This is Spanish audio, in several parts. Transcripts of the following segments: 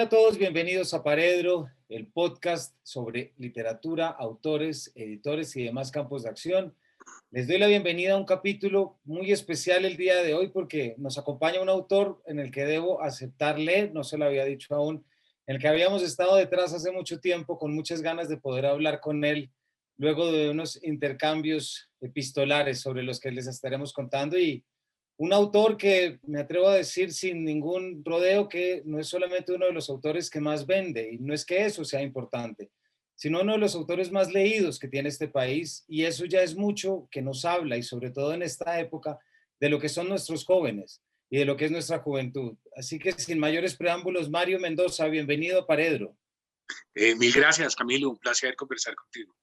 a todos, bienvenidos a Paredro, el podcast sobre literatura, autores, editores y demás campos de acción. Les doy la bienvenida a un capítulo muy especial el día de hoy porque nos acompaña un autor en el que debo aceptarle, no se lo había dicho aún, en el que habíamos estado detrás hace mucho tiempo con muchas ganas de poder hablar con él luego de unos intercambios epistolares sobre los que les estaremos contando y un autor que me atrevo a decir sin ningún rodeo que no es solamente uno de los autores que más vende, y no es que eso sea importante, sino uno de los autores más leídos que tiene este país, y eso ya es mucho que nos habla, y sobre todo en esta época, de lo que son nuestros jóvenes y de lo que es nuestra juventud. Así que sin mayores preámbulos, Mario Mendoza, bienvenido a Paredro. Mil gracias, Camilo. Un placer conversar contigo.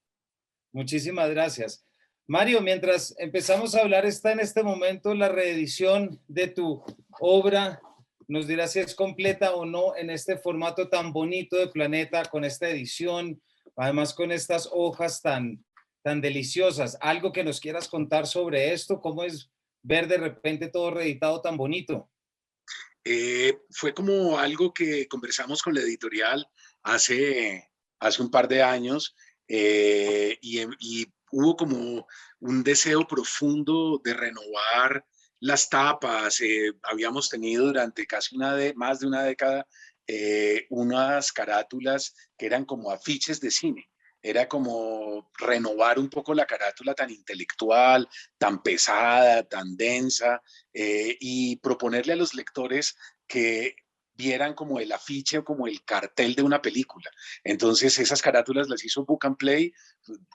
Muchísimas gracias. Mario, mientras empezamos a hablar, está en este momento la reedición de tu obra. Nos dirás si es completa o no en este formato tan bonito de Planeta, con esta edición, además con estas hojas tan deliciosas. Algo que nos quieras contar sobre esto, cómo es ver de repente todo reeditado tan bonito. Fue como algo que conversamos con la editorial hace un par de años y hubo como un deseo profundo de renovar las tapas. Habíamos tenido durante casi más de una década unas carátulas que eran como afiches de cine. Era como renovar un poco la carátula tan intelectual, tan pesada, tan densa, y proponerle a los lectores que vieran como el afiche o como el cartel de una película. Entonces esas carátulas las hizo Book and Play,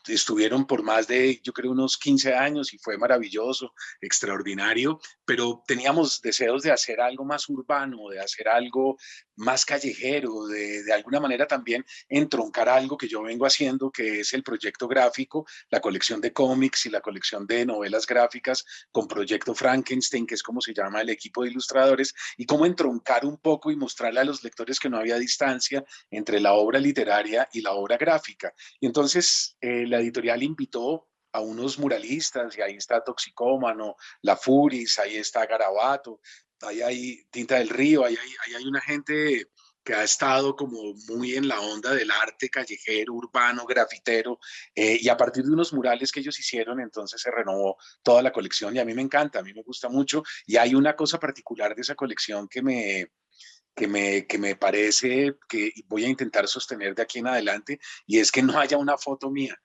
estuvieron por más de, yo creo, unos 15 años y fue maravilloso, extraordinario, pero teníamos deseos de hacer algo más urbano, de hacer algo más callejero, de alguna manera también entroncar algo que yo vengo haciendo, que es el proyecto gráfico, la colección de cómics y la colección de novelas gráficas con Proyecto Frankenstein, que es como se llama el equipo de ilustradores, y cómo entroncar un poco y mostrarle a los lectores que no había distancia entre la obra literaria y la obra gráfica. Y entonces la editorial invitó a unos muralistas, y ahí está Toxicómano, La Furis, ahí está Garabato, ahí hay Tinta del Río, ahí hay una gente que ha estado como muy en la onda del arte callejero, urbano, grafitero, y a partir de unos murales que ellos hicieron, entonces se renovó toda la colección y a mí me encanta, a mí me gusta mucho, y hay una cosa particular de esa colección que me parece que voy a intentar sostener de aquí en adelante, y es que no haya una foto mía.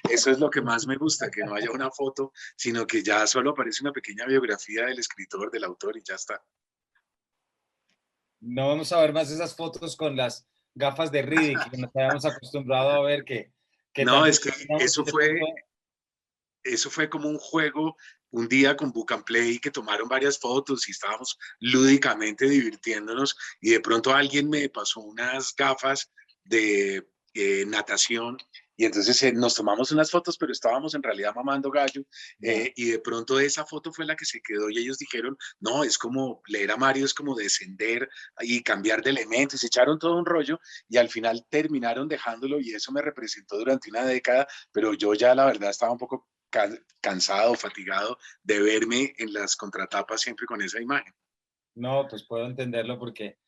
Eso es lo que más me gusta, que no haya una foto, sino que ya solo aparece una pequeña biografía del escritor, del autor y ya está. No vamos a ver más esas fotos con las gafas de Riddick que nos habíamos acostumbrado a ver que No, tanto es que teníamos y de pronto. eso fue como un juego un día con Book and Play que tomaron varias fotos y estábamos lúdicamente divirtiéndonos y de pronto alguien me pasó unas gafas de natación y entonces nos tomamos unas fotos, pero estábamos en realidad mamando gallo, Ya. y de pronto esa foto fue la que se quedó y ellos dijeron, no, es como leer a Mario, es como descender y cambiar de elementos, se echaron todo un rollo y al final terminaron dejándolo y eso me representó durante una década, pero yo ya la verdad estaba un poco cansado, fatigado de verme en las contratapas siempre con esa imagen. No, pues puedo entenderlo porque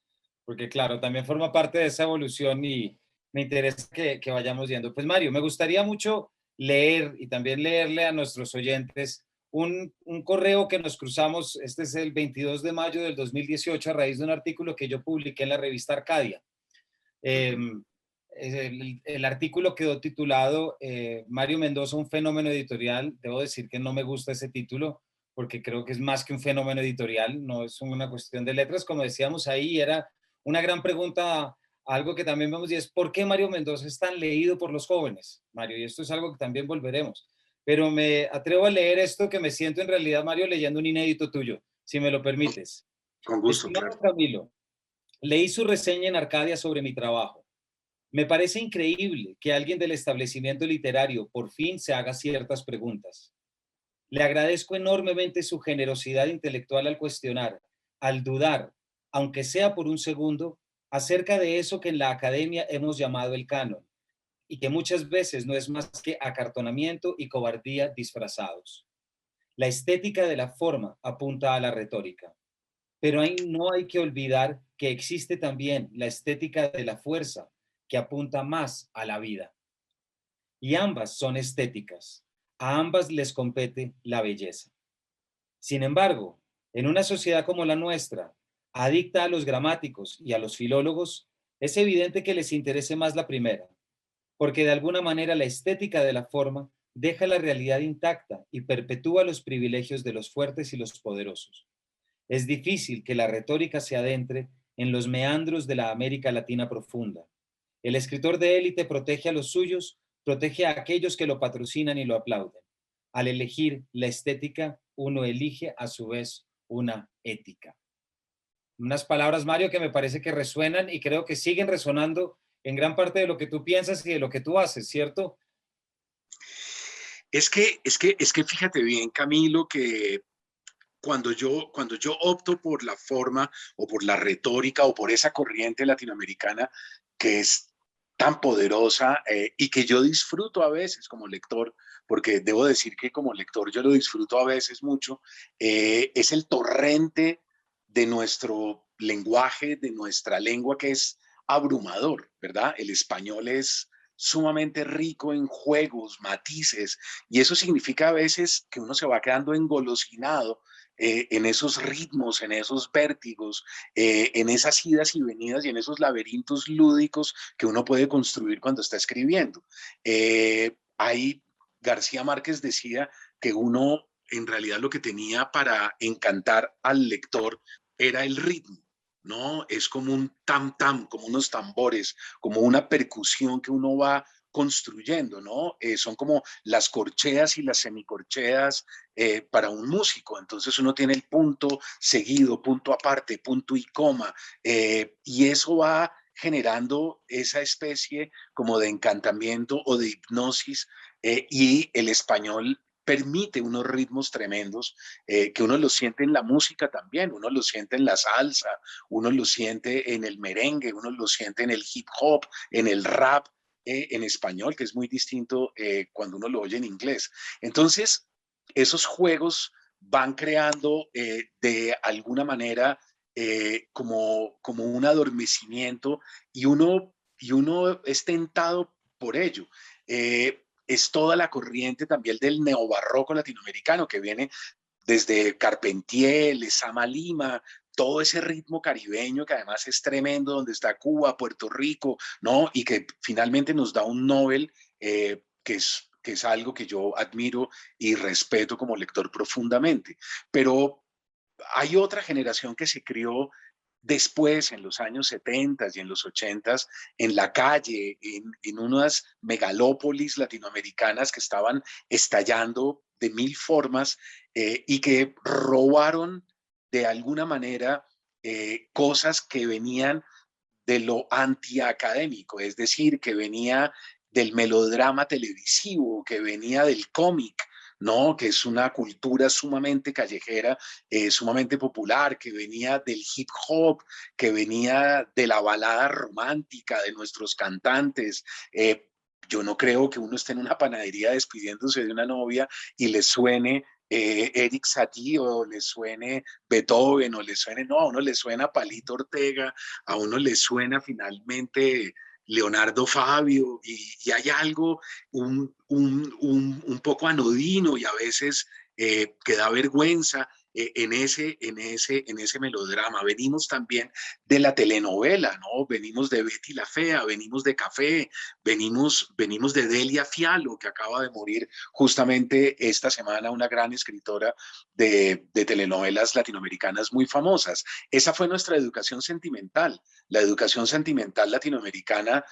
claro, también forma parte de esa evolución y me interesa que vayamos viendo. Pues Mario, me gustaría mucho leer y también leerle a nuestros oyentes un correo que nos cruzamos, este es el 22 de mayo del 2018 a raíz de un artículo que yo publiqué en la revista Arcadia. Eh, el artículo quedó titulado Mario Mendoza, un fenómeno editorial. Debo decir que no me gusta ese título porque creo que es más que un fenómeno editorial, no es una cuestión de letras. Como decíamos ahí, era una gran pregunta, algo que también vemos y es ¿por qué Mario Mendoza es tan leído por los jóvenes, Mario? Y esto es algo que también volveremos. Pero me atrevo a leer esto que me siento en realidad, Mario, leyendo un inédito tuyo, si me lo permites. Con gusto, claro. Estimado Camilo, leí su reseña en Arcadia sobre mi trabajo. Me parece increíble que alguien del establecimiento literario por fin se haga ciertas preguntas. Le agradezco enormemente su generosidad intelectual al cuestionar, al dudar, aunque sea por un segundo, acerca de eso que en la academia hemos llamado el canon y que muchas veces no es más que acartonamiento y cobardía disfrazados. La estética de la forma apunta a la retórica, pero no hay que olvidar que existe también la estética de la fuerza, que apunta más a la vida. Y ambas son estéticas. A ambas les compete la belleza. Sin embargo, en una sociedad como la nuestra, adicta a los gramáticos y a los filólogos, es evidente que les interese más la primera, porque de alguna manera la estética de la forma deja la realidad intacta y perpetúa los privilegios de los fuertes y los poderosos. Es difícil que la retórica se adentre en los meandros de la América Latina profunda. El escritor de élite protege a los suyos, protege a aquellos que lo patrocinan y lo aplauden. Al elegir la estética, uno elige a su vez una ética. Unas palabras, Mario, que me parece que resuenan y creo que siguen resonando en gran parte de lo que tú piensas y de lo que tú haces, ¿cierto? Es que fíjate bien, Camilo, que cuando yo opto por la forma o por la retórica o por esa corriente latinoamericana que es tan poderosa y que yo disfruto a veces como lector, porque debo decir que como lector yo lo disfruto a veces mucho, es el torrente de nuestro lenguaje, de nuestra lengua que es abrumador, ¿verdad? El español es sumamente rico en juegos, matices, y eso significa a veces que uno se va quedando engolosinado en esos ritmos, en esos vértigos, en esas idas y venidas y en esos laberintos lúdicos que uno puede construir cuando está escribiendo. Ahí García Márquez decía que uno en realidad lo que tenía para encantar al lector era el ritmo. ¿No? Es como un tam tam, como unos tambores, como una percusión que uno va construyendo, ¿no? Son como las corcheas y las semicorcheas para un músico. Entonces uno tiene el punto seguido, punto aparte, punto y coma, y eso va generando esa especie como de encantamiento o de hipnosis, y el español permite unos ritmos tremendos que uno lo siente en la música también, uno lo siente en la salsa, uno lo siente en el merengue, uno lo siente en el hip hop, en el rap en español, que es muy distinto cuando uno lo oye en inglés. Entonces, esos juegos van creando de alguna manera como un adormecimiento y uno es tentado por ello. Es toda la corriente también del neobarroco latinoamericano que viene desde Carpentier, Lezama Lima, todo ese ritmo caribeño que además es tremendo, donde está Cuba, Puerto Rico, ¿no? Y que finalmente nos da un Nobel que es algo que yo admiro y respeto como lector profundamente. Pero hay otra generación que se crió después, en los años 70 y en los 80, en la calle, en unas megalópolis latinoamericanas que estaban estallando de mil formas y que robaron de alguna manera cosas que venían de lo antiacadémico, es decir, que venía del melodrama televisivo, que venía del cómic, ¿no? Que es una cultura sumamente callejera, sumamente popular, que venía del hip hop, que venía de la balada romántica de nuestros cantantes. Yo no creo que uno esté en una panadería despidiéndose de una novia y le suene Eric Satie o le suene Beethoven o le suene, no, a uno le suena Palito Ortega, a uno le suena finalmente Leonardo Fabio y hay algo un poco anodino y a veces que da vergüenza en ese melodrama. Venimos también de la telenovela, ¿no? Venimos de Betty la Fea, venimos de Café, venimos de Delia Fialo, que acaba de morir justamente esta semana, una gran escritora de telenovelas latinoamericanas muy famosas. Esa fue nuestra educación sentimental. La educación sentimental latinoamericana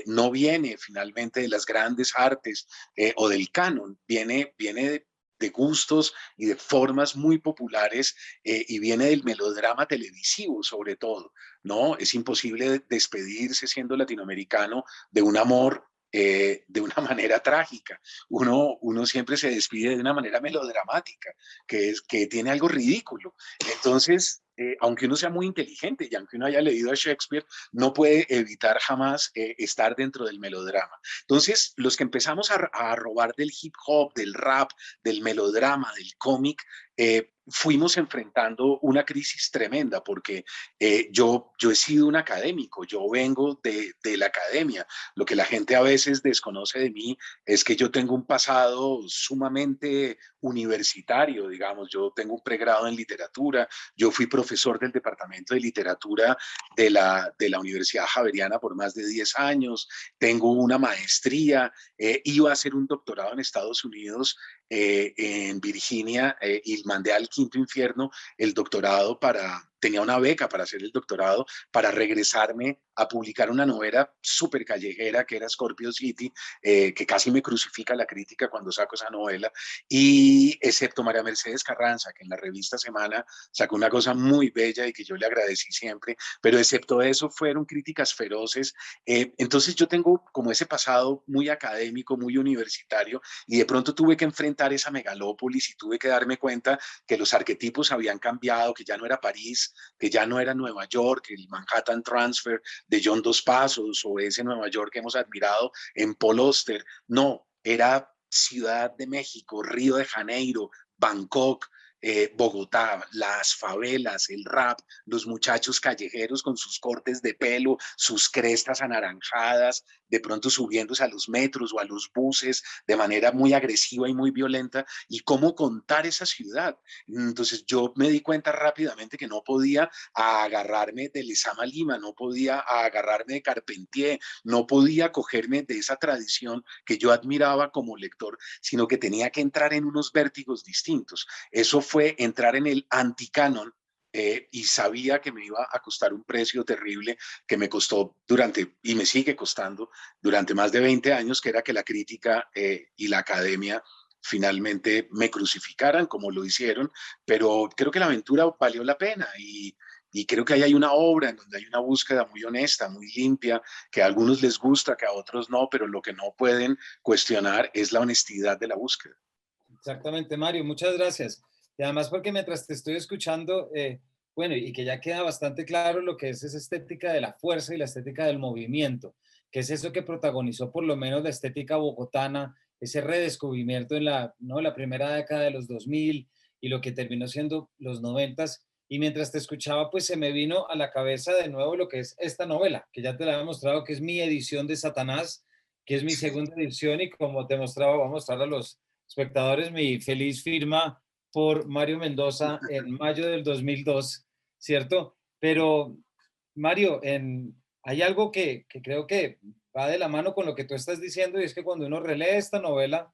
no viene finalmente de las grandes artes o del canon, viene de gustos y de formas muy populares y viene del melodrama televisivo sobre todo, ¿no? Es imposible despedirse siendo latinoamericano de un amor de una manera trágica. Uno siempre se despide de una manera melodramática, que tiene algo ridículo. Entonces, aunque uno sea muy inteligente y aunque uno haya leído a Shakespeare, no puede evitar jamás estar dentro del melodrama. Entonces, los que empezamos a robar del hip hop, del rap, del melodrama, del cómic, fuimos enfrentando una crisis tremenda porque yo he sido un académico, yo vengo de la academia. Lo que la gente a veces desconoce de mí es que yo tengo un pasado sumamente universitario, digamos. Yo tengo un pregrado en literatura, yo fui profesor del departamento de literatura de la Universidad Javeriana por más de 10 años, tengo una maestría, iba a hacer un doctorado en Estados Unidos, en Virginia, y mandé al quinto infierno el doctorado tenía una beca para hacer el doctorado, para regresarme a publicar una novela súper callejera que era Scorpio City, que casi me crucifica la crítica cuando saco esa novela, y excepto María Mercedes Carranza, que en la revista Semana sacó una cosa muy bella y que yo le agradecí siempre, pero excepto eso fueron críticas feroces. Entonces yo tengo como ese pasado muy académico, muy universitario, y de pronto tuve que enfrentar esa megalópolis y tuve que darme cuenta que los arquetipos habían cambiado, que ya no era París, que ya no era Nueva York, el Manhattan Transfer de John Dos Passos o ese Nueva York que hemos admirado en Paul Auster. No, era Ciudad de México, Río de Janeiro, Bangkok, Bogotá, las favelas, el rap, los muchachos callejeros con sus cortes de pelo, sus crestas anaranjadas, de pronto subiéndose a los metros o a los buses de manera muy agresiva y muy violenta, y cómo contar esa ciudad. Entonces yo me di cuenta rápidamente que no podía agarrarme de Lezama Lima, no podía agarrarme de Carpentier, no podía cogerme de esa tradición que yo admiraba como lector, sino que tenía que entrar en unos vértigos distintos. Eso fue entrar en el anticanon, y sabía que me iba a costar un precio terrible que me costó y me sigue costando durante más de 20 años, que era que la crítica y la academia finalmente me crucificaran como lo hicieron, pero creo que la aventura valió la pena y creo que ahí hay una obra en donde hay una búsqueda muy honesta, muy limpia, que a algunos les gusta, que a otros no, pero lo que no pueden cuestionar es la honestidad de la búsqueda. Exactamente, Mario, muchas gracias. Y además porque mientras te estoy escuchando, bueno, y que ya queda bastante claro lo que es esa estética de la fuerza y la estética del movimiento, que es eso que protagonizó por lo menos la estética bogotana, ese redescubrimiento en la primera década de los 2000 y lo que terminó siendo los 90. Y mientras te escuchaba, pues se me vino a la cabeza de nuevo lo que es esta novela, que ya te la he mostrado, que es mi edición de Satanás, que es mi segunda edición y como te mostraba, voy a mostrar a los espectadores mi feliz firma por Mario Mendoza en mayo del 2002, ¿cierto? Pero, Mario, hay algo que creo que va de la mano con lo que tú estás diciendo y es que cuando uno relee esta novela,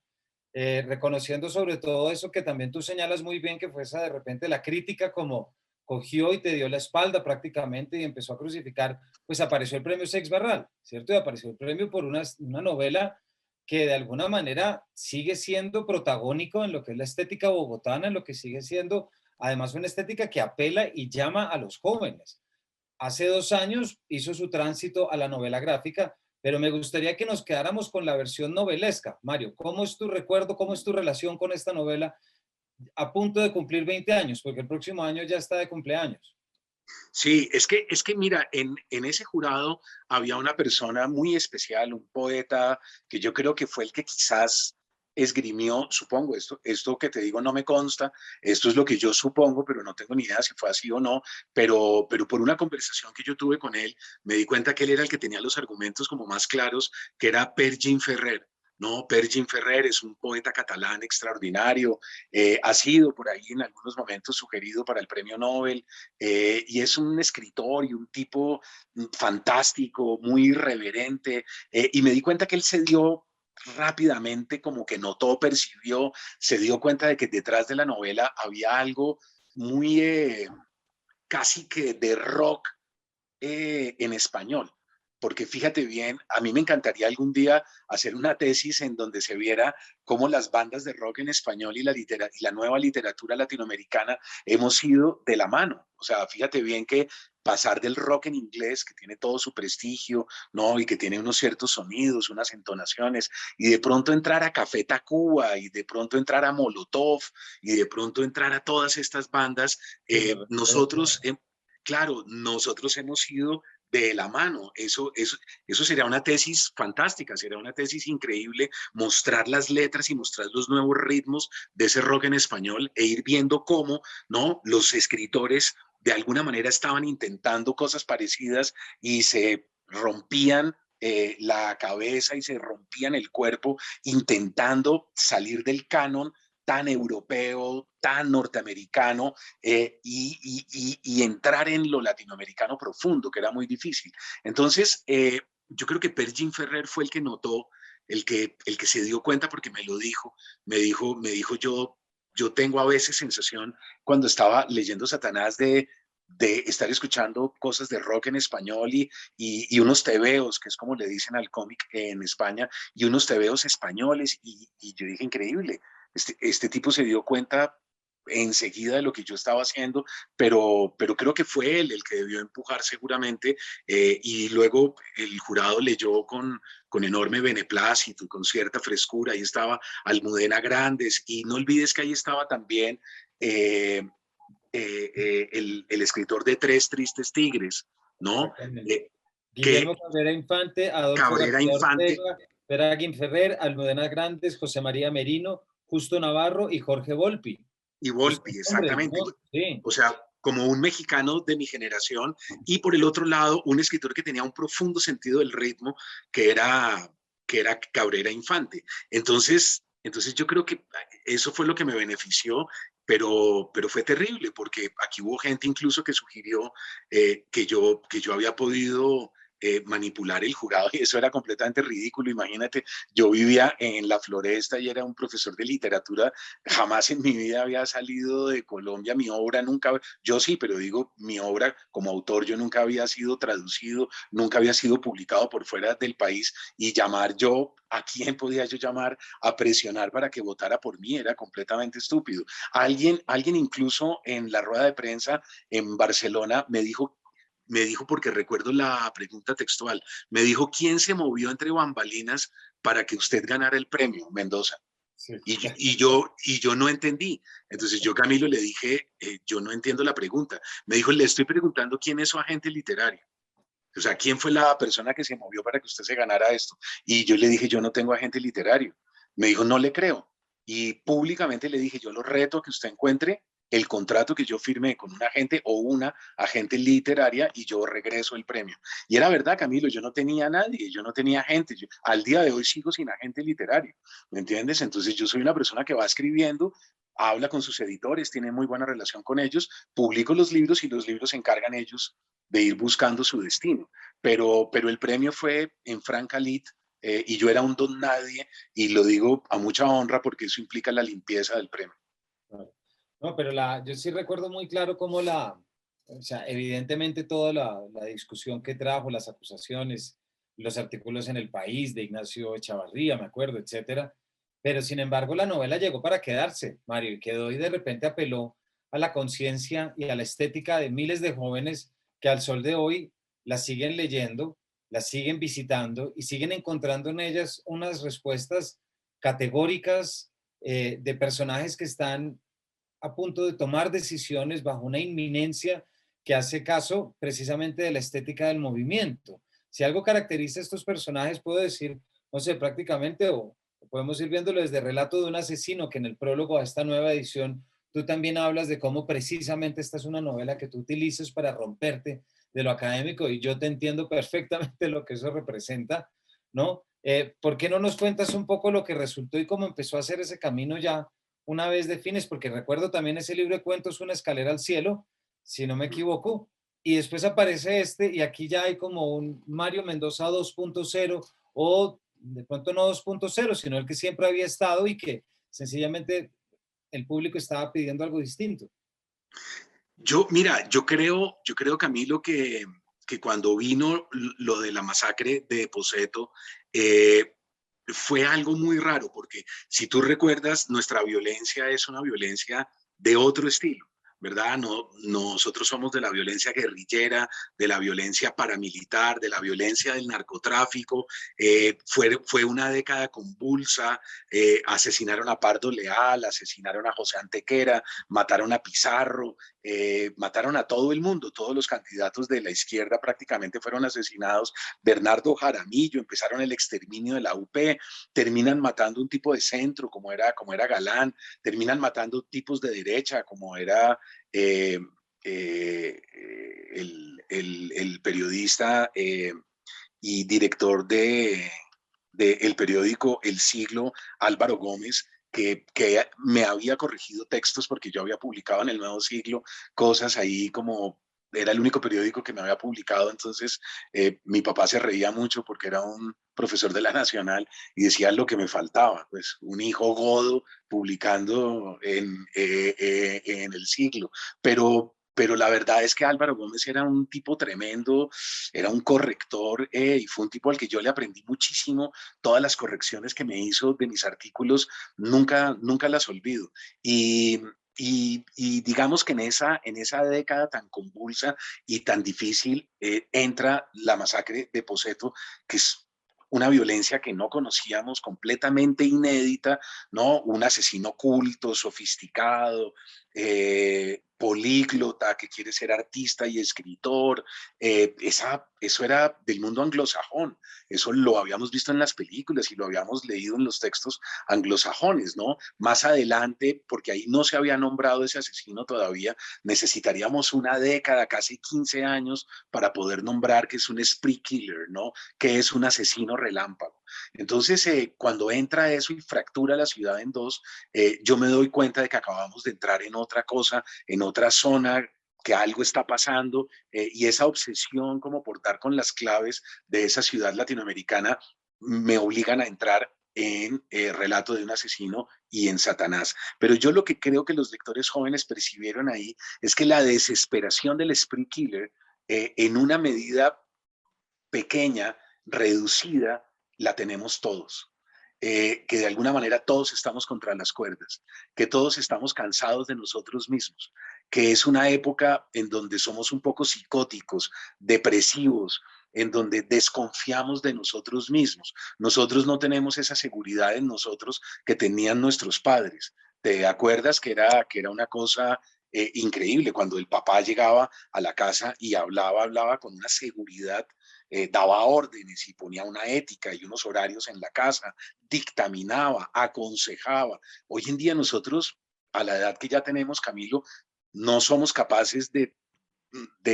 reconociendo sobre todo eso que también tú señalas muy bien, que fue esa de repente la crítica como cogió y te dio la espalda prácticamente y empezó a crucificar, pues apareció el premio Sex Barral, ¿cierto? Y apareció el premio por una novela que de alguna manera sigue siendo protagónico en lo que es la estética bogotana, en lo que sigue siendo además una estética que apela y llama a los jóvenes. Hace 2 años hizo su tránsito a la novela gráfica, pero me gustaría que nos quedáramos con la versión novelesca. Mario, ¿cómo es tu recuerdo, cómo es tu relación con esta novela a punto de cumplir 20 años? Porque el próximo año ya está de cumpleaños. Sí, es que mira, en ese jurado había una persona muy especial, un poeta, que yo creo que fue el que quizás esgrimió, supongo, esto que te digo no me consta, esto es lo que yo supongo, pero no tengo ni idea si fue así o no, pero por una conversación que yo tuve con él, me di cuenta que él era el que tenía los argumentos como más claros, que era Pergin Ferrer. No, Pergin Ferrer es un poeta catalán extraordinario, ha sido por ahí en algunos momentos sugerido para el premio Nobel, y es un escritor y un tipo fantástico, muy irreverente, y me di cuenta que él se dio rápidamente, como que notó, percibió, se dio cuenta de que detrás de la novela había algo muy casi que de rock en español. Porque fíjate bien, a mí me encantaría algún día hacer una tesis en donde se viera cómo las bandas de rock en español y la nueva literatura latinoamericana hemos ido de la mano. O sea, fíjate bien que pasar del rock en inglés, que tiene todo su prestigio, ¿no? Y que tiene unos ciertos sonidos, unas entonaciones, y de pronto entrar a Café Tacuba, y de pronto entrar a Molotov, y de pronto entrar a todas estas bandas, Sí, nosotros, claro, nosotros hemos ido de la mano. Eso sería una tesis fantástica, sería una tesis increíble, mostrar las letras y mostrar los nuevos ritmos de ese rock en español e ir viendo cómo, ¿no?, los escritores de alguna manera estaban intentando cosas parecidas y se rompían la cabeza y se rompían el cuerpo intentando salir del canon tan europeo, tan norteamericano, y entrar en lo latinoamericano profundo, que era muy difícil. Entonces, yo creo que Pergin Ferrer fue el que notó, el que se dio cuenta, porque me dijo yo tengo a veces sensación cuando estaba leyendo Satanás de estar escuchando cosas de rock en español y unos tebeos, que es como le dicen al cómic en España, y unos tebeos españoles, y yo dije, increíble, este tipo se dio cuenta enseguida de lo que yo estaba haciendo, pero creo que fue él el que debió empujar seguramente, y luego el jurado leyó con enorme beneplácito y con cierta frescura. Ahí estaba Almudena Grandes, y no olvides que ahí estaba también el escritor de Tres Tristes Tigres, ¿no? Exactamente. Que Guillermo Cabrera Infante, Adolfo Cabrera García Infante Ortega, Peraguín Ferrer, Almudena Grandes, José María Merino, Justo Navarro y Jorge Volpi. y Esos Volpi, hombres, exactamente. ¿no? Sí. O sea, como un mexicano de mi generación, y por el otro lado, un escritor que tenía un profundo sentido del ritmo, que era, que era Cabrera Infante. Entonces yo creo que eso fue lo que me benefició, pero fue terrible, porque aquí hubo gente incluso que sugirió que yo había podido manipular el jurado, y eso era completamente ridículo. Imagínate, yo vivía en la Floresta y era un profesor de literatura. Jamás en mi vida había salido de Colombia, mi obra nunca, yo sí, pero digo, mi obra como autor, yo nunca había sido traducido, nunca había sido publicado por fuera del país, y llamar yo, ¿a quién podía yo llamar a presionar para que votara por mí? Era completamente estúpido. Alguien incluso en la rueda de prensa en Barcelona me dijo, porque recuerdo la pregunta textual, me dijo, ¿quién se movió entre bambalinas para que usted ganara el premio, Mendoza? Sí. Y yo no entendí. Entonces yo, Camilo, le dije, yo no entiendo la pregunta. Me dijo, le estoy preguntando quién es su agente literario. O sea, ¿quién fue la persona que se movió para que usted se ganara esto? Y yo le dije, yo no tengo agente literario. Me dijo, no le creo. Y públicamente le dije, yo lo reto a que usted encuentre el contrato que yo firmé con un agente o una agente literaria, y yo regreso el premio. Y era verdad, Camilo, yo no tenía a nadie, yo no tenía agente. Al día de hoy sigo sin agente literario, ¿me entiendes? Entonces yo soy una persona que va escribiendo, habla con sus editores, tiene muy buena relación con ellos, publico los libros y los libros se encargan ellos de ir buscando su destino. Pero el premio fue en Franca Lit, y yo era un don nadie, y lo digo a mucha honra porque eso implica la limpieza del premio. Claro. No, pero yo sí recuerdo muy claro cómo o sea, evidentemente toda la discusión que trajo, las acusaciones, los artículos en El País de Ignacio Echavarría, me acuerdo, etcétera. Pero sin embargo, la novela llegó para quedarse, Mario, y quedó, y de repente apeló a la conciencia y a la estética de miles de jóvenes que al sol de hoy la siguen leyendo, la siguen visitando y siguen encontrando en ellas unas respuestas categóricas, de personajes que están a punto de tomar decisiones bajo una inminencia que hace caso precisamente de la estética del movimiento. Si algo caracteriza a estos personajes, puedo decir, no sé, prácticamente, o podemos ir viéndolo desde Relato de un asesino, que en el prólogo a esta nueva edición tú también hablas de cómo precisamente esta es una novela que tú utilizas para romperte de lo académico, y yo te entiendo perfectamente lo que eso representa, ¿no? ¿Por qué no nos cuentas un poco lo que resultó y cómo empezó a hacer ese camino ya una vez defines? Porque recuerdo también ese libro de cuentos, Una escalera al cielo, si no me equivoco, y después aparece este, y aquí ya hay como un Mario Mendoza 2.0, o de pronto no 2.0, sino el que siempre había estado y que sencillamente el público estaba pidiendo algo distinto. Mira, yo creo, Camilo, que cuando vino lo de la masacre de Poseto, fue algo muy raro, porque si tú recuerdas, nuestra violencia es una violencia de otro estilo. ¿verdad? No, nosotros somos de la violencia guerrillera, de la violencia paramilitar, de la violencia del narcotráfico. Fue una década convulsa. Asesinaron a Pardo Leal, asesinaron a José Antequera, mataron a Pizarro, mataron a todo el mundo. Todos los candidatos de la izquierda prácticamente fueron asesinados. Bernardo Jaramillo, empezaron el exterminio de la UP, terminan matando un tipo de centro como era Galán, terminan matando tipos de derecha como era eh, el periodista y director de el periódico El Siglo, Álvaro Gómez, que me había corregido textos porque yo había publicado en el Nuevo Siglo cosas ahí como era el único periódico que me había publicado, entonces mi papá se reía mucho porque era un profesor de la Nacional y decía lo que me faltaba, pues un hijo godo publicando en el Siglo, pero la verdad es que Álvaro Gómez era un tipo tremendo, era un corrector y fue un tipo al que yo le aprendí muchísimo. Todas las correcciones que me hizo de mis artículos nunca las olvido. Y digamos que en esa década tan convulsa y tan difícil entra la masacre de Poseto, que es una violencia que no conocíamos, completamente inédita, ¿no? Un asesino oculto, sofisticado, políglota, que quiere ser artista y escritor. Eso era del mundo anglosajón, eso lo habíamos visto en las películas y lo habíamos leído en los textos anglosajones, ¿no? Más adelante, porque ahí no se había nombrado ese asesino todavía, necesitaríamos una década, casi 15 años, para poder nombrar que es un spree killer, ¿no? Que es un asesino relámpago. Entonces, cuando entra eso y fractura la ciudad en dos, yo me doy cuenta de que acabamos de entrar en otra cosa, en otra zona, que algo está pasando, y esa obsesión como por dar con las claves de esa ciudad latinoamericana me obligan a entrar en Relato de un asesino y en Satanás. Pero yo lo que creo que los lectores jóvenes percibieron ahí es que la desesperación del spree killer, en una medida pequeña, reducida, la tenemos todos. Que de alguna manera todos estamos contra las cuerdas, que todos estamos cansados de nosotros mismos, que es una época en donde somos un poco psicóticos, depresivos, en donde desconfiamos de nosotros mismos. Nosotros no tenemos esa seguridad en nosotros que tenían nuestros padres. ¿Te acuerdas que era una cosa increíble cuando el papá llegaba a la casa y hablaba con una seguridad, daba órdenes y ponía una ética y unos horarios en la casa, dictaminaba, aconsejaba? Hoy en día nosotros, a la edad que ya tenemos, Camilo, no somos capaces de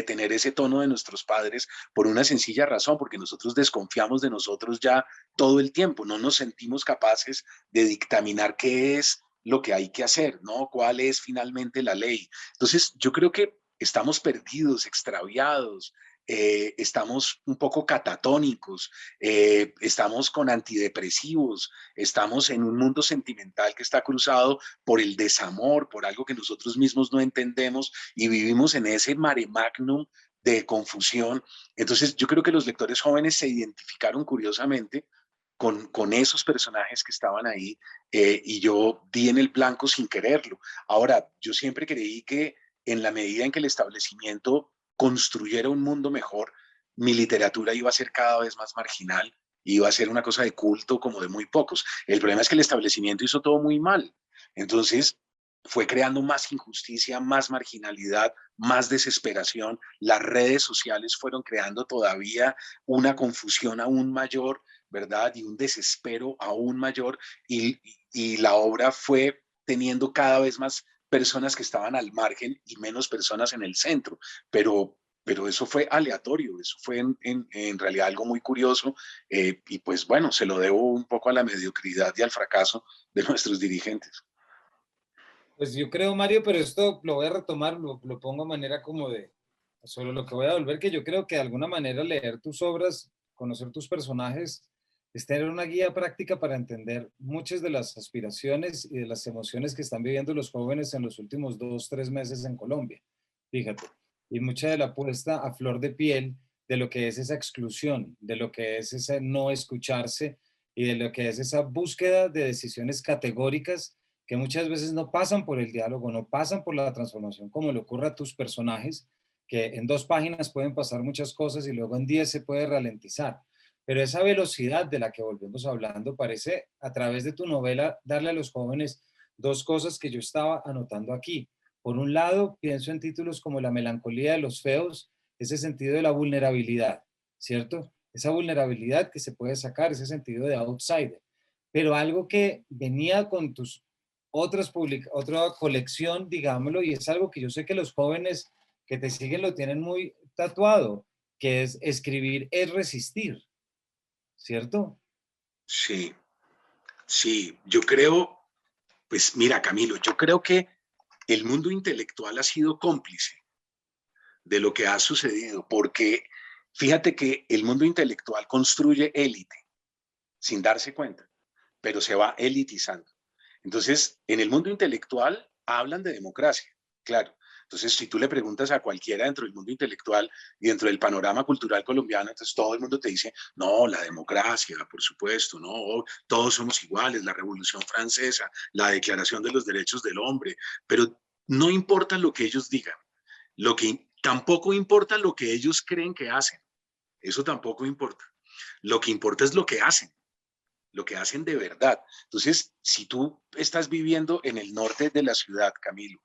tener ese tono de nuestros padres por una sencilla razón, porque nosotros desconfiamos de nosotros ya todo el tiempo, no nos sentimos capaces de dictaminar qué es lo que hay que hacer, ¿no? ¿Cuál es finalmente la ley? Entonces, yo creo que estamos perdidos, extraviados, estamos un poco catatónicos, estamos con antidepresivos, estamos en un mundo sentimental que está cruzado por el desamor, por algo que nosotros mismos no entendemos y vivimos en ese mare magnum de confusión. Entonces, yo creo que los lectores jóvenes se identificaron curiosamente con esos personajes que estaban ahí, y yo di en el blanco sin quererlo. Ahora, yo siempre creí que en la medida en que el establecimiento construyera un mundo mejor, mi literatura iba a ser cada vez más marginal, iba a ser una cosa de culto como de muy pocos. El problema es que el establecimiento hizo todo muy mal. Entonces, fue creando más injusticia, más marginalidad, más desesperación. Las redes sociales fueron creando todavía una confusión aún mayor, ¿verdad? Y un desespero aún mayor. Y la obra fue teniendo cada vez más personas que estaban al margen y menos personas en el centro. Pero eso fue aleatorio, eso fue en realidad algo muy curioso, y pues bueno, se lo debo un poco a la mediocridad y al fracaso de nuestros dirigentes. Pues yo creo, Mario, pero esto lo voy a retomar, lo pongo a manera como de, sobre lo que voy a volver, que yo creo que de alguna manera leer tus obras, conocer tus personajes, es tener una guía práctica para entender muchas de las aspiraciones y de las emociones que están viviendo los jóvenes en los últimos 2, 3 meses en Colombia. Fíjate, y mucha de la puesta a flor de piel de lo que es esa exclusión, de lo que es ese no escucharse y de lo que es esa búsqueda de decisiones categóricas que muchas veces no pasan por el diálogo, no pasan por la transformación como le ocurre a tus personajes, que en 2 páginas pueden pasar muchas cosas y luego en 10 se puede ralentizar. Pero esa velocidad de la que volvemos hablando parece a través de tu novela darle a los jóvenes 2 cosas que yo estaba anotando aquí. Por un lado, pienso en títulos como La melancolía de los feos, ese sentido de la vulnerabilidad, ¿cierto? Esa vulnerabilidad que se puede sacar, ese sentido de outsider. Pero algo que venía con tus otra colección, digámoslo, y es algo que yo sé que los jóvenes que te siguen lo tienen muy tatuado, que es escribir es resistir, ¿cierto? Sí, sí, yo creo, pues mira, Camilo, yo creo que el mundo intelectual ha sido cómplice de lo que ha sucedido, porque fíjate que el mundo intelectual construye élite sin darse cuenta, pero se va elitizando. Entonces, en el mundo intelectual hablan de democracia, claro. Entonces, si tú le preguntas a cualquiera dentro del mundo intelectual y dentro del panorama cultural colombiano, entonces todo el mundo te dice, no, la democracia, por supuesto, no, todos somos iguales, la Revolución Francesa, la Declaración de los Derechos del Hombre, pero no importa lo que ellos digan, lo que tampoco importa lo que ellos creen que hacen, eso tampoco importa. Lo que importa es lo que hacen de verdad. Entonces, si tú estás viviendo en el norte de la ciudad, Camilo,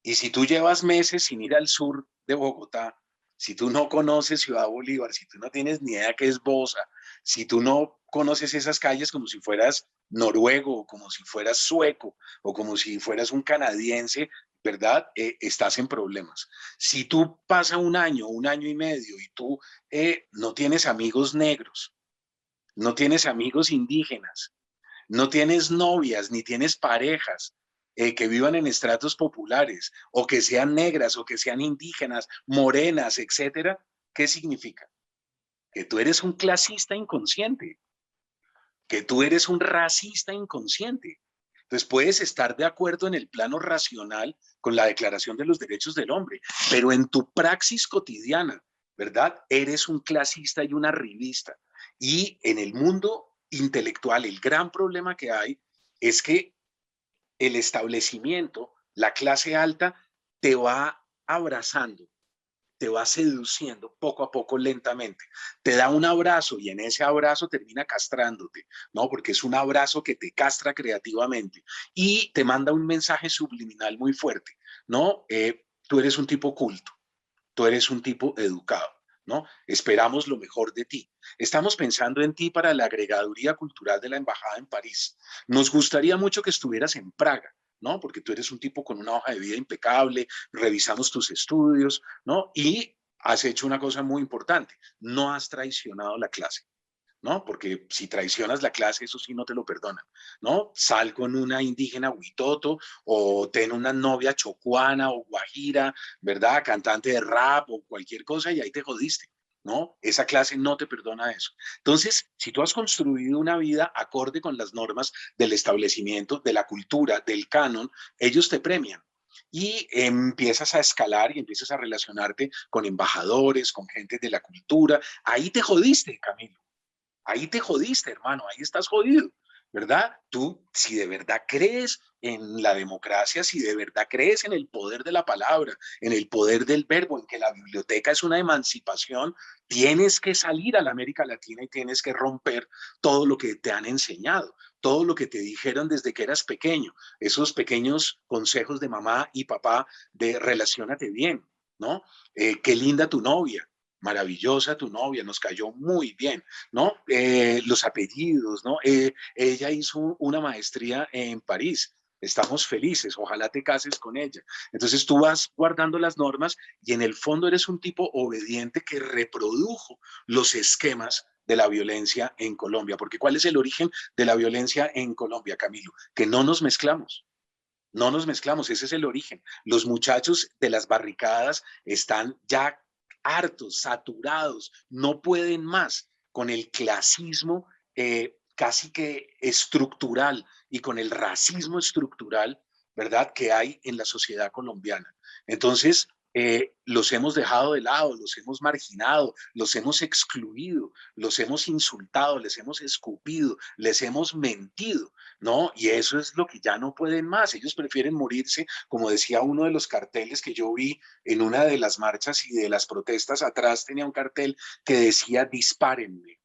y si tú llevas meses sin ir al sur de Bogotá, si tú no conoces Ciudad Bolívar, si tú no tienes ni idea qué es Bosa, si tú no conoces esas calles como si fueras noruego, o como si fueras sueco, o como si fueras un canadiense, ¿verdad? Estás en problemas. Si tú pasas un año y medio, y tú no tienes amigos negros, no tienes amigos indígenas, no tienes novias ni tienes parejas que vivan en estratos populares o que sean negras o que sean indígenas, morenas, etcétera, ¿qué significa? Que tú eres un clasista inconsciente, que tú eres un racista inconsciente. Entonces puedes estar de acuerdo en el plano racional con la Declaración de los Derechos del Hombre, pero en tu praxis cotidiana, ¿verdad? Eres un clasista y un arribista. Y en el mundo intelectual, el gran problema que hay es que el establecimiento, la clase alta, te va abrazando, te va seduciendo poco a poco lentamente. Te da un abrazo y en ese abrazo termina castrándote, ¿no? Porque es un abrazo que te castra creativamente y te manda un mensaje subliminal muy fuerte, ¿no? Tú eres un tipo culto, tú eres un tipo educado, ¿no? Esperamos lo mejor de ti. Estamos pensando en ti para la agregaduría cultural de la embajada en París. Nos gustaría mucho que estuvieras en Praga, ¿no? Porque tú eres un tipo con una hoja de vida impecable, revisamos tus estudios, ¿no? Y has hecho una cosa muy importante, no has traicionado la clase. ¿No? Porque si traicionas la clase, eso sí no te lo perdonan, ¿no? Sal con una indígena huitoto o ten una novia chocuana o guajira, ¿verdad? Cantante de rap o cualquier cosa y ahí te jodiste, ¿no? Esa clase no te perdona eso. Entonces, si tú has construido una vida acorde con las normas del establecimiento, de la cultura, del canon, ellos te premian y empiezas a escalar y empiezas a relacionarte con embajadores, con gente de la cultura. Ahí te jodiste, Camilo. Ahí te jodiste, hermano, ahí estás jodido, ¿verdad? Tú, si de verdad crees en la democracia, si de verdad crees en el poder de la palabra, en el poder del verbo, en que la biblioteca es una emancipación, tienes que salir a la América Latina y tienes que romper todo lo que te han enseñado, todo lo que te dijeron desde que eras pequeño, esos pequeños consejos de mamá y papá de relaciónate bien, ¿no? Qué linda tu novia, maravillosa tu novia, nos cayó muy bien, ¿no? Los apellidos, ¿no? Ella hizo una maestría en París. Estamos felices, ojalá te cases con ella. Entonces tú vas guardando las normas y en el fondo eres un tipo obediente que reprodujo los esquemas de la violencia en Colombia. Porque ¿cuál es el origen de la violencia en Colombia, Camilo? Que no nos mezclamos. No nos mezclamos, ese es el origen. Los muchachos de las barricadas están ya hartos, saturados, no pueden más con el clasismo casi que estructural y con el racismo estructural, ¿verdad?, que hay en la sociedad colombiana. Entonces, los hemos dejado de lado, los hemos marginado, los hemos excluido, los hemos insultado, les hemos escupido, les hemos mentido, ¿no? Y eso es lo que ya no pueden más. Ellos prefieren morirse, como decía uno de los carteles que yo vi en una de las marchas y de las protestas. Atrás tenía un cartel que decía: dispárenme,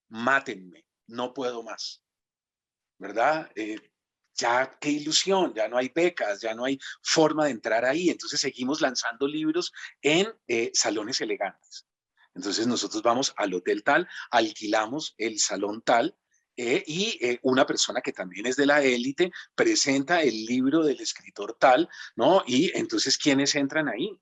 mátenme, no puedo más, ¿verdad? Ya qué ilusión, ya no hay becas, ya no hay forma de entrar ahí. Entonces seguimos lanzando libros en salones elegantes. Entonces nosotros vamos al hotel tal, alquilamos el salón tal, una persona que también es de la élite presenta el libro del escritor tal, ¿no? Y entonces, ¿quiénes entran ahí?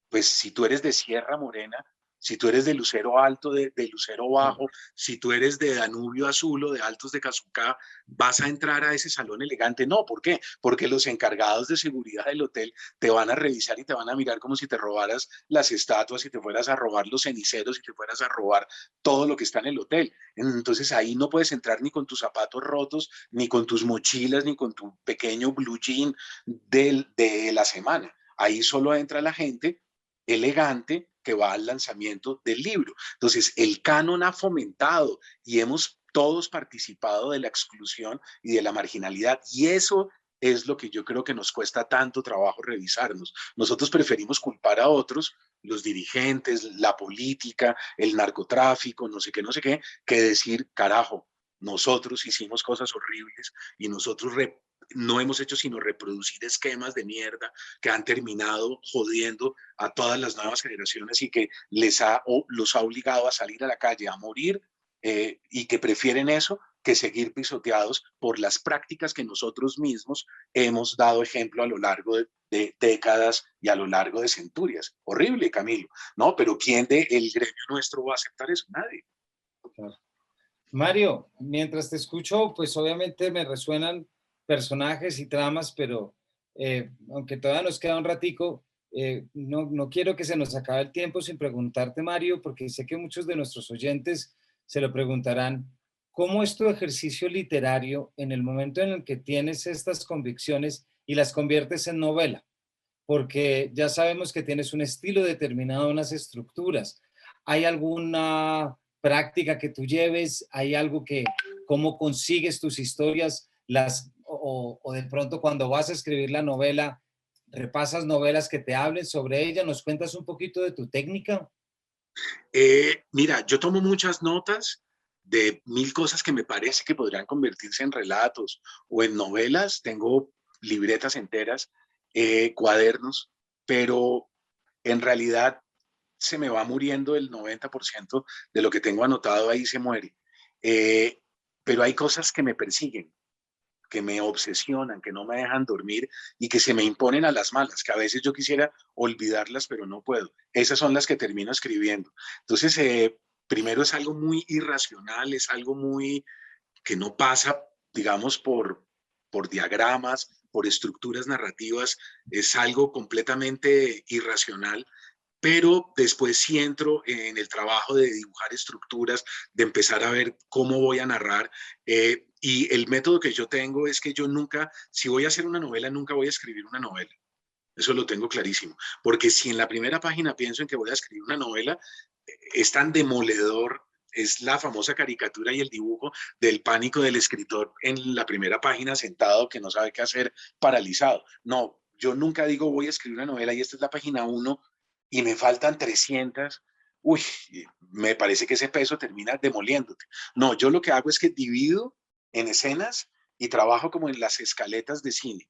Pues si tú eres de Sierra Morena, si tú eres de Lucero Alto, de Lucero Bajo, si tú eres de Danubio Azul o de Altos de Cazucá, vas a entrar a ese salón elegante. No, ¿por qué? Porque los encargados de seguridad del hotel te van a revisar y te van a mirar como si te robaras las estatuas, si te fueras a robar los ceniceros, si te fueras a robar todo lo que está en el hotel. Entonces ahí no puedes entrar ni con tus zapatos rotos, ni con tus mochilas, ni con tu pequeño blue jean de la semana. Ahí solo entra la gente elegante que va al lanzamiento del libro. Entonces, el canon ha fomentado y hemos todos participado de la exclusión y de la marginalidad, y eso es lo que yo creo que nos cuesta tanto trabajo revisarnos. Nosotros preferimos culpar a otros, los dirigentes, la política, el narcotráfico, no sé qué, que decir: carajo, nosotros hicimos cosas horribles y nosotros no hemos hecho sino reproducir esquemas de mierda que han terminado jodiendo a todas las nuevas generaciones y que los ha obligado a salir a la calle, a morir, y que prefieren eso que seguir pisoteados por las prácticas que nosotros mismos hemos dado ejemplo a lo largo de décadas y a lo largo de centurias. Horrible, Camilo, ¿no? Pero ¿quién del gremio nuestro va a aceptar eso? Nadie. Claro. Mario, mientras te escucho, pues obviamente me resuenan personajes y tramas, pero aunque todavía nos queda un ratico, no quiero que se nos acabe el tiempo sin preguntarte, Mario, porque sé que muchos de nuestros oyentes se lo preguntarán: ¿cómo es tu ejercicio literario en el momento en el que tienes estas convicciones y las conviertes en novela? Porque ya sabemos que tienes un estilo determinado, unas estructuras. ¿Hay alguna práctica que tú lleves? ¿Hay algo que, cómo consigues tus historias? O de pronto cuando vas a escribir la novela, repasas novelas que te hablen sobre ella. ¿Nos cuentas un poquito de tu técnica? Mira, yo tomo muchas notas de mil cosas que me parece que podrían convertirse en relatos o en novelas. Tengo libretas enteras, cuadernos, pero en realidad se me va muriendo el 90% de lo que tengo anotado, ahí se muere. Eh, pero hay cosas que me persiguen, que me obsesionan, que no me dejan dormir y que se me imponen a las malas, que a veces yo quisiera olvidarlas, pero no puedo. Esas son las que termino escribiendo. Entonces, primero es algo muy irracional, es algo muy que no pasa, digamos, por diagramas, por estructuras narrativas, es algo completamente irracional, pero después sí entro en el trabajo de dibujar estructuras, de empezar a ver cómo voy a narrar. Y el método que yo tengo es que yo nunca, si voy a hacer una novela, nunca voy a escribir una novela. Eso lo tengo clarísimo. Porque si en la primera página pienso en que voy a escribir una novela, es tan demoledor. Es la famosa caricatura y el dibujo del pánico del escritor en la primera página sentado que no sabe qué hacer, paralizado. No, yo nunca digo voy a escribir una novela y esta es la página 1 y me faltan 300. Uy, me parece que ese peso termina demoliéndote. No, yo lo que hago es que divido en escenas y trabajo como en las escaletas de cine.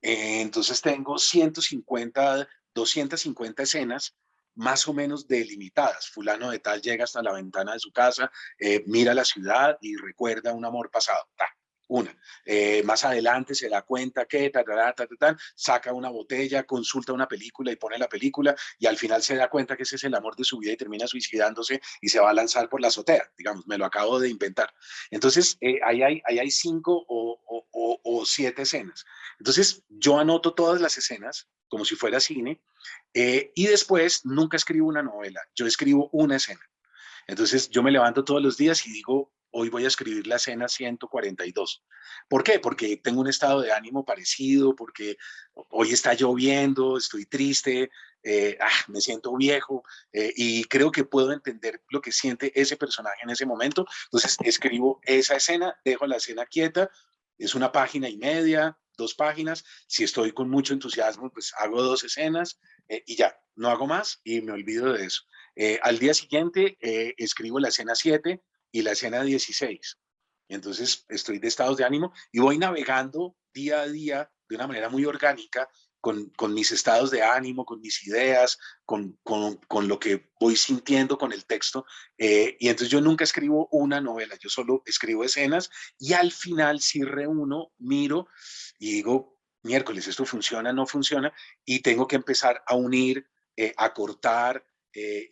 Entonces tengo 150, 250 escenas más o menos delimitadas. Fulano de tal llega hasta la ventana de su casa, mira la ciudad y recuerda un amor pasado. Ta, una. Más adelante se da cuenta que saca una botella, consulta una película y pone la película y al final se da cuenta que ese es el amor de su vida y termina suicidándose y se va a lanzar por la azotea. Digamos, me lo acabo de inventar. Entonces, ahí hay 5 o 7 escenas. Entonces, yo anoto todas las escenas como si fuera cine, y después nunca escribo una novela, yo escribo una escena. Entonces, yo me levanto todos los días y digo, hoy voy a escribir la escena 142. ¿Por qué? Porque tengo un estado de ánimo parecido, porque hoy está lloviendo, estoy triste, me siento viejo, y creo que puedo entender lo que siente ese personaje en ese momento. Entonces escribo esa escena, dejo la escena quieta, es una página y media, 2 páginas. Si estoy con mucho entusiasmo, pues hago 2 escenas, y ya, no hago más y me olvido de eso. Al día siguiente escribo la escena 7 y la escena 16. Entonces estoy de estados de ánimo y voy navegando día a día de una manera muy orgánica con mis estados de ánimo, con mis ideas, con lo que voy sintiendo con el texto. Y entonces yo nunca escribo una novela, yo solo escribo escenas y al final sí reúno, miro y digo, miércoles, esto funciona, no funciona, y tengo que empezar a unir, a cortar.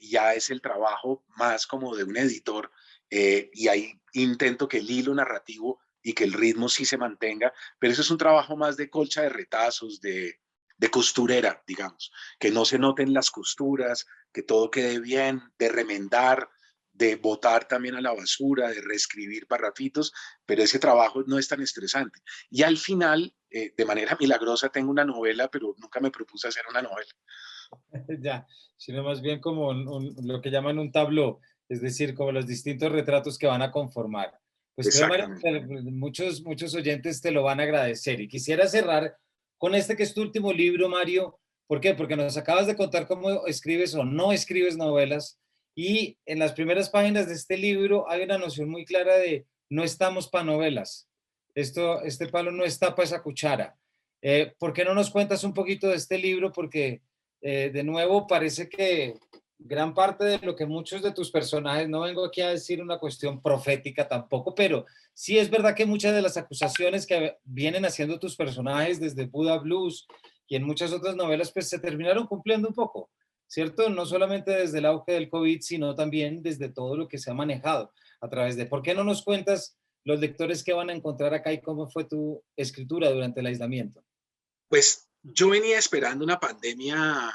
Ya es el trabajo más como de un editor, y ahí intento que el hilo narrativo y que el ritmo sí se mantenga, pero eso es un trabajo más de colcha de retazos, de costurera, digamos, que no se noten las costuras, que todo quede bien, de remendar, de botar también a la basura, de reescribir parrafitos, pero ese trabajo no es tan estresante. Y al final, de manera milagrosa, tengo una novela, pero nunca me propuse hacer una novela. Ya, sino más bien como lo que llaman un tableau, es decir, como los distintos retratos que van a conformar. Pues creo, Mario, Exactamente. que muchos oyentes te lo van a agradecer. Y quisiera cerrar con este que es tu último libro, Mario. ¿Por qué? Porque nos acabas de contar cómo escribes o no escribes novelas. Y en las primeras páginas de este libro hay una noción muy clara de no estamos para novelas. Este palo no está para esa cuchara. ¿Por qué no nos cuentas un poquito de este libro? Porque de nuevo, parece que gran parte de lo que muchos de tus personajes, no vengo aquí a decir una cuestión profética tampoco, pero sí es verdad que muchas de las acusaciones que vienen haciendo tus personajes desde Buda Blues y en muchas otras novelas, pues se terminaron cumpliendo un poco, ¿cierto? No solamente desde el auge del COVID, sino también desde todo lo que se ha manejado a través de... ¿Por qué no nos cuentas los lectores que van a encontrar acá y cómo fue tu escritura durante el aislamiento? Pues yo venía esperando una pandemia.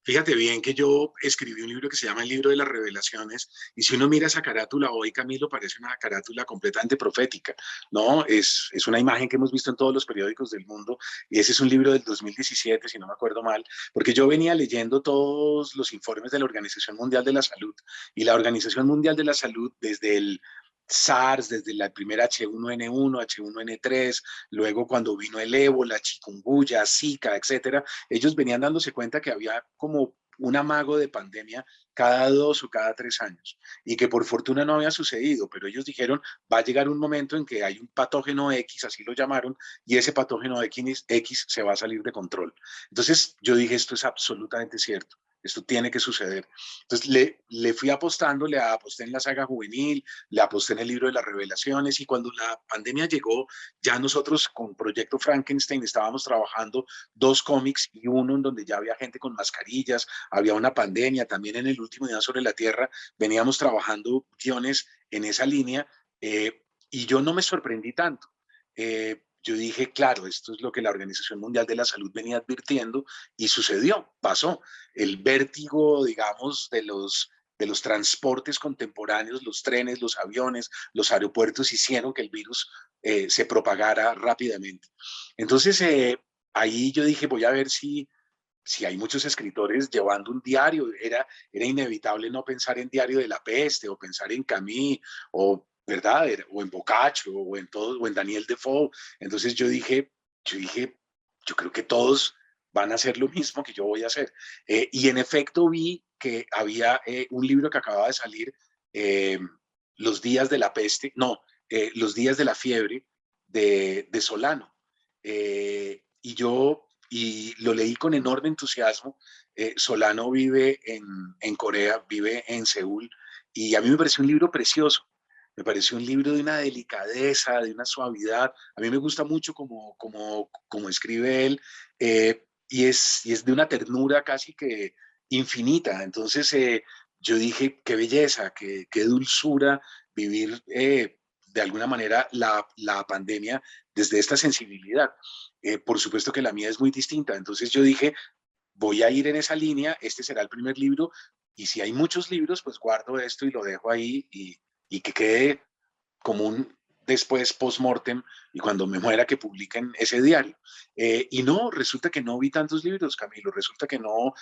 Fíjate bien que yo escribí un libro que se llama El libro de las revelaciones, y si uno mira esa carátula hoy, Camilo, parece una carátula completamente profética, ¿no? Es una imagen que hemos visto en todos los periódicos del mundo, y ese es un libro del 2017, si no me acuerdo mal, porque yo venía leyendo todos los informes de la Organización Mundial de la Salud, y la Organización Mundial de la Salud, desde el SARS, desde la primera H1N1, H1N3, luego cuando vino el ébola, chikungunya, Zika, etcétera, ellos venían dándose cuenta que había como un amago de pandemia cada 2 o cada 3 años, y que por fortuna no había sucedido, pero ellos dijeron, va a llegar un momento en que hay un patógeno X, así lo llamaron, y ese patógeno X se va a salir de control. Entonces yo dije, esto es absolutamente cierto. Esto tiene que suceder. Entonces le fui apostando, le aposté en la saga juvenil, le aposté en el libro de las revelaciones, y cuando la pandemia llegó, ya nosotros con Proyecto Frankenstein estábamos trabajando 2 cómics y uno en donde ya había gente con mascarillas, había una pandemia, también en El último día sobre la Tierra veníamos trabajando guiones en esa línea, y yo no me sorprendí tanto. Yo dije, claro, esto es lo que la Organización Mundial de la Salud venía advirtiendo, y sucedió, pasó. El vértigo, digamos, de los transportes contemporáneos, los trenes, los aviones, los aeropuertos, hicieron que el virus se propagara rápidamente. Entonces, ahí yo dije, voy a ver si hay muchos escritores llevando un diario. Era inevitable no pensar en Diario de la Peste, o pensar en Camus, o, ¿verdad? O en Boccaccio, o en todo, o en Daniel Defoe. Entonces yo dije, yo creo que todos van a hacer lo mismo que yo voy a hacer. Y en efecto vi que había un libro que acababa de salir, eh, Los días de la peste, no, Los días de la fiebre, de Solano. Y lo leí con enorme entusiasmo. Solano vive en Corea, vive en Seúl, y a mí me pareció un libro precioso. Me pareció un libro de una delicadeza, de una suavidad. A mí me gusta mucho como escribe él, y es de una ternura casi que infinita. Entonces, yo dije, qué belleza, qué dulzura vivir, de alguna manera la pandemia desde esta sensibilidad. Por supuesto que la mía es muy distinta. Entonces yo dije, voy a ir en esa línea, este será el primer libro, y si hay muchos libros, pues guardo esto y lo dejo ahí, y que quede como un después post-mortem y cuando me muera que publiquen ese diario. Y no, resulta que no vi tantos libros, Camilo, resulta que no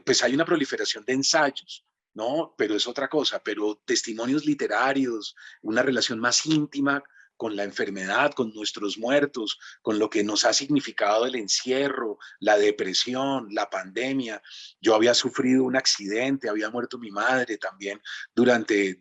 pues hay una proliferación de ensayos, ¿no? Pero es otra cosa, pero testimonios literarios, una relación más íntima con la enfermedad, con nuestros muertos, con lo que nos ha significado el encierro, la depresión, la pandemia. Yo había sufrido un accidente, había muerto mi madre también durante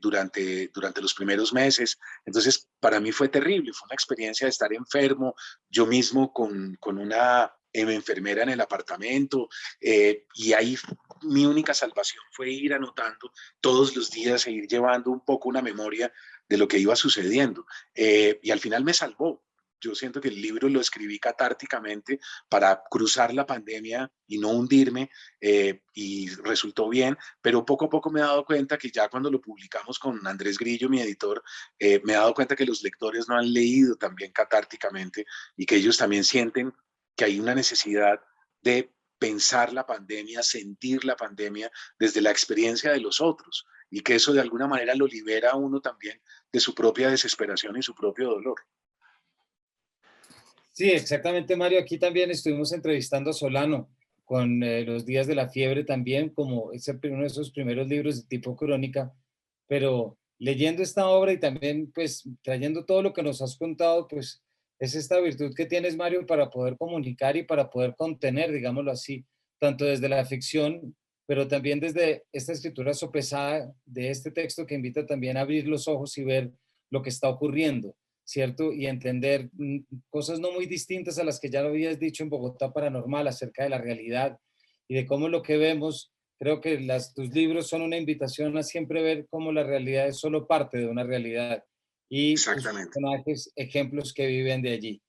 los primeros meses. Entonces, para mí fue terrible, fue una experiencia de estar enfermo, yo mismo con una enfermera en el apartamento, y ahí mi única salvación fue ir anotando todos los días e ir llevando un poco una memoria de lo que iba sucediendo. Y al final me salvó. Yo siento que el libro lo escribí catárticamente para cruzar la pandemia y no hundirme, y resultó bien, pero poco a poco me he dado cuenta que ya cuando lo publicamos con Andrés Grillo, mi editor, me he dado cuenta que los lectores no han leído también catárticamente y que ellos también sienten que hay una necesidad de pensar la pandemia, sentir la pandemia desde la experiencia de los otros y que eso de alguna manera lo libera a uno también de su propia desesperación y su propio dolor. Sí, exactamente, Mario. Aquí también estuvimos entrevistando a Solano con Los días de la fiebre también, como uno de esos primeros libros de tipo crónica, pero leyendo esta obra y también pues trayendo todo lo que nos has contado, pues es esta virtud que tienes, Mario, para poder comunicar y para poder contener, digámoslo así, tanto desde la ficción, pero también desde esta escritura sopesada de este texto que invita también a abrir los ojos y ver lo que está ocurriendo, ¿cierto? Y entender cosas no muy distintas a las que ya lo habías dicho en Bogotá Paranormal acerca de la realidad y de cómo lo que vemos, creo que tus libros son una invitación a siempre ver cómo la realidad es solo parte de una realidad y tus Exactamente. personajes, ejemplos que viven de allí.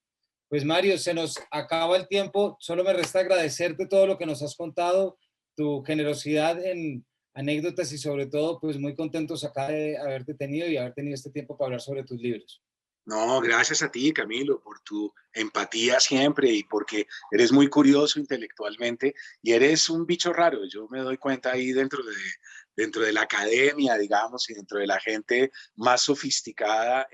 Pues Mario, se nos acaba el tiempo, solo me resta agradecerte todo lo que nos has contado, tu generosidad en anécdotas y sobre todo, pues muy contentos acá de haberte tenido y haber tenido este tiempo para hablar sobre tus libros. No, gracias a ti, Camilo, por tu empatía siempre y porque eres muy curioso intelectualmente y eres un bicho raro. Yo me doy cuenta ahí dentro de la academia, digamos, y dentro de la gente más sofisticada,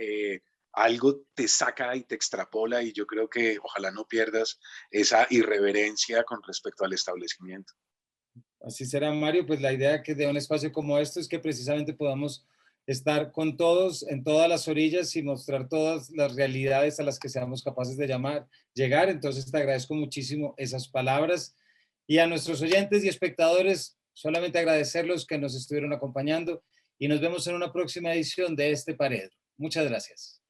algo te saca y te extrapola y yo creo que ojalá no pierdas esa irreverencia con respecto al establecimiento. Así será, Mario. Pues la idea que de un espacio como esto es que precisamente podamos estar con todos en todas las orillas y mostrar todas las realidades a las que seamos capaces de llegar. Entonces te agradezco muchísimo esas palabras y a nuestros oyentes y espectadores solamente agradecerlos que nos estuvieron acompañando y nos vemos en una próxima edición de este Paredro. Muchas gracias.